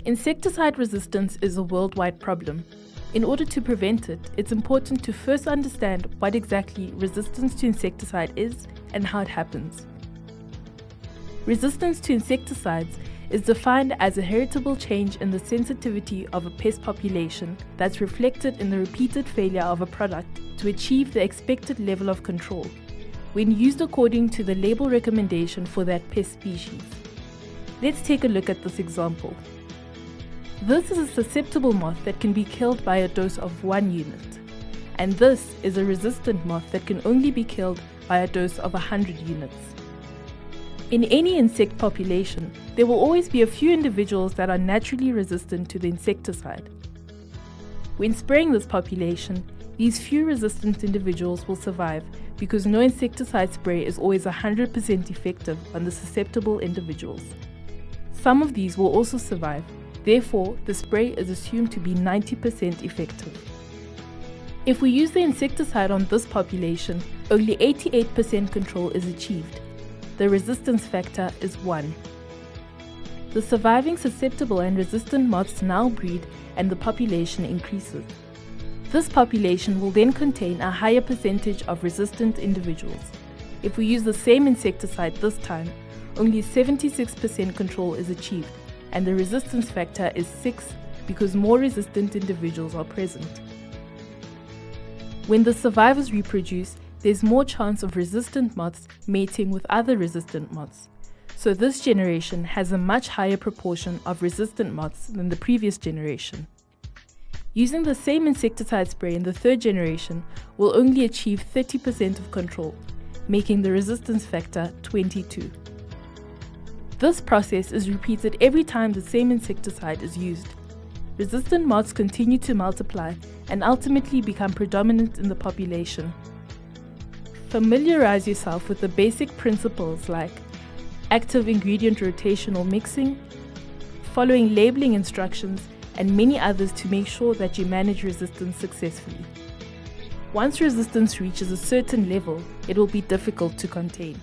Insecticide resistance is a worldwide problem. In order to prevent it, it's important to first understand what exactly resistance to insecticide is and how it happens. Resistance to insecticides is defined as a heritable change in the sensitivity of a pest population that's reflected in the repeated failure of a product to achieve the expected level of control when used according to the label recommendation for that pest species. Let's take a look at this example. This is a susceptible moth that can be killed by a dose of 1 unit, and this is a resistant moth that can only be killed by a dose of 100 units. In any insect population, there will always be a few individuals that are naturally resistant to the insecticide. When spraying this population, these few resistant individuals will survive because no insecticide spray is always 100% effective on the susceptible individuals. Some of these will also survive, therefore the spray is assumed to be 90% effective. If we use the insecticide on this population, only 88% control is achieved. The resistance factor is 1. The surviving susceptible and resistant moths now breed and the population increases. This population will then contain a higher percentage of resistant individuals. If we use the same insecticide this time, only 76% control is achieved, and the resistance factor is 6 because more resistant individuals are present. When the survivors reproduce, there's more chance of resistant moths mating with other resistant moths. So this generation has a much higher proportion of resistant moths than the previous generation. Using the same insecticide spray in the third generation will only achieve 30% of control, making the resistance factor 22. This process is repeated every time the same insecticide is used. Resistant moths continue to multiply and ultimately become predominant in the population. Familiarize yourself with the basic principles like active ingredient rotational mixing, following labeling instructions, and many others to make sure that you manage resistance successfully. Once resistance reaches a certain level, it will be difficult to contain.